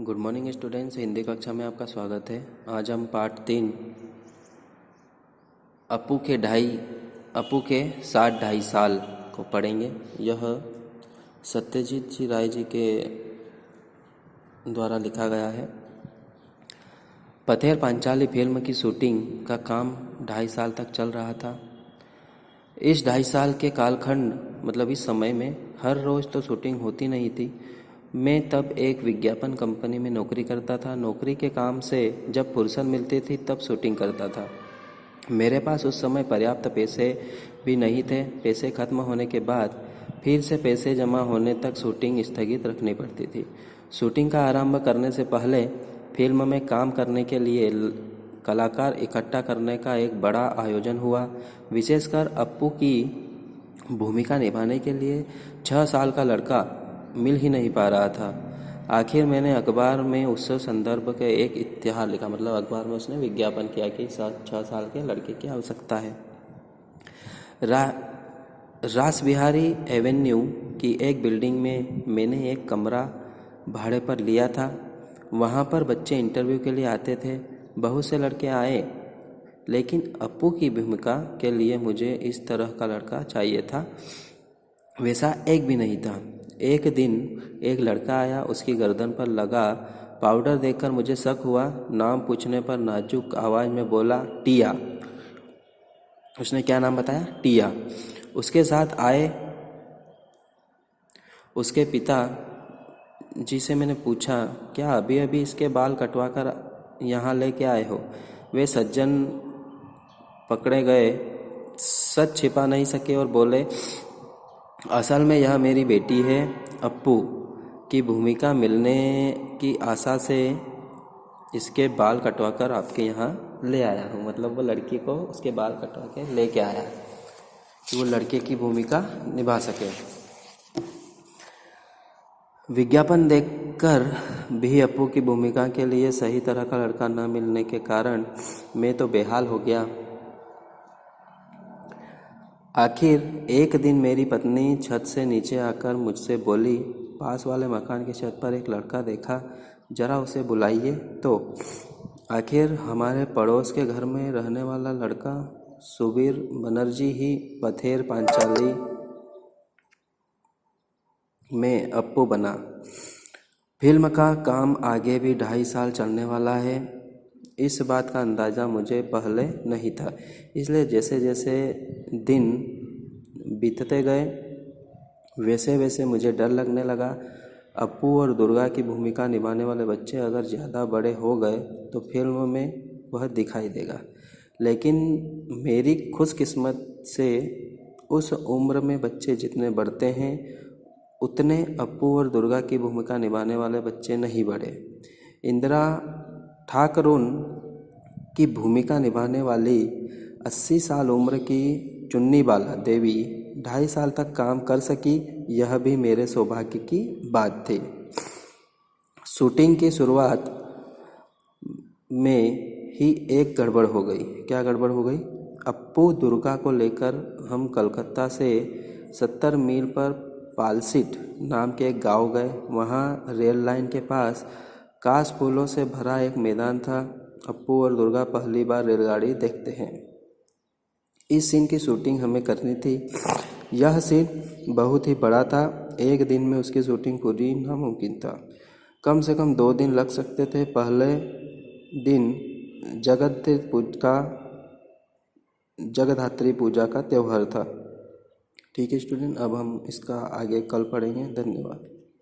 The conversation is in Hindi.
गुड मॉर्निंग स्टूडेंट्स, हिंदी कक्षा में आपका स्वागत है। आज हम पार्ट 3 अपू के 60 ढाई साल को पढ़ेंगे। यह सत्यजीत जी राय जी के द्वारा लिखा गया है। पथेर पांचाली फिल्म की शूटिंग का काम 2.5 साल तक चल रहा था। इस 2.5 साल के कालखंड मतलब इस समय में हर रोज़ तो शूटिंग होती नहीं थी। मैं तब एक विज्ञापन कंपनी में नौकरी करता था। नौकरी के काम से जब फुर्सत मिलती थी तब शूटिंग करता था। मेरे पास उस समय पर्याप्त पैसे भी नहीं थे। पैसे खत्म होने के बाद फिर से पैसे जमा होने तक शूटिंग स्थगित रखनी पड़ती थी। शूटिंग का आरंभ करने से पहले फिल्म में काम करने के लिए कलाकार इकट्ठा करने का एक बड़ा आयोजन हुआ। विशेषकर अप्पू की भूमिका निभाने के लिए 6 साल का लड़का मिल ही नहीं पा रहा था। आखिर मैंने अखबार में उस संदर्भ के एक इश्तिहार लिखा, मतलब अखबार में उसने विज्ञापन किया कि 6 साल के लड़के की आवश्यकता है। रास बिहारी एवेन्यू की एक बिल्डिंग में मैंने एक कमरा भाड़े पर लिया था। वहाँ पर बच्चे इंटरव्यू के लिए आते थे। बहुत से लड़के आए, लेकिन अप्पू की भूमिका के लिए मुझे इस तरह का लड़का चाहिए था, वैसा एक भी नहीं था। एक दिन एक लड़का आया। उसकी गर्दन पर लगा पाउडर देखकर मुझे शक हुआ। नाम पूछने पर नाजुक आवाज़ में बोला, टिया। उसने क्या नाम बताया? टिया। उसके साथ आए उसके पिता जी से मैंने पूछा, क्या अभी अभी इसके बाल कटवा कर यहाँ लेके आए हो? वे सज्जन पकड़े गए, सच छिपा नहीं सके और बोले, असल में यह मेरी बेटी है। अप्पू की भूमिका मिलने की आशा से इसके बाल कटवाकर आपके यहाँ ले आया हूँ। मतलब वो लड़की को उसके बाल कटवा के लेके आया कि वो लड़के की भूमिका निभा सके। विज्ञापन देखकर भी अप्पू की भूमिका के लिए सही तरह का लड़का न मिलने के कारण मैं तो बेहाल हो गया। आखिर एक दिन मेरी पत्नी छत से नीचे आकर मुझसे बोली, पास वाले मकान की छत पर एक लड़का देखा, जरा उसे बुलाइए। तो आखिर हमारे पड़ोस के घर में रहने वाला लड़का सुबीर बनर्जी ही पथेर पांचाली में अप्पू बना। फिल्म का काम आगे भी 2.5 साल चलने वाला है। इस बात का अंदाज़ा मुझे पहले नहीं था, इसलिए जैसे जैसे दिन बीतते गए वैसे वैसे मुझे डर लगने लगा। अप्पू और दुर्गा की भूमिका निभाने वाले बच्चे अगर ज़्यादा बड़े हो गए तो फिल्म में वह दिखाई देगा, लेकिन मेरी खुशकिस्मत से उस उम्र में बच्चे जितने बढ़ते हैं उतने अप्पू और दुर्गा की भूमिका निभाने वाले बच्चे नहीं बढ़े। इंदिरा ठाकरुन की भूमिका निभाने वाली 80 साल उम्र की चुन्नीबाला देवी 2.5 साल तक काम कर सकी। यह भी मेरे सौभाग्य की बात थी। शूटिंग की शुरुआत में ही एक गड़बड़ हो गई। क्या गड़बड़ हो गई? अप्पू दुर्गा को लेकर हम कलकत्ता से 70 मील पर पालसीट नाम के एक गांव गए। वहां रेल लाइन के पास काश फूलों से भरा एक मैदान था। अप्पू और दुर्गा पहली बार रेलगाड़ी देखते हैं। इस सीन की शूटिंग हमें करनी थी। यह सीन बहुत ही बड़ा था। एक दिन में उसकी शूटिंग पूरी नामुमकिन था। कम से कम 2 दिन लग सकते थे। पहले दिन जगधात्री पूजा का त्यौहार था। ठीक है स्टूडेंट, अब हम इसका आगे कल पढ़ेंगे। धन्यवाद।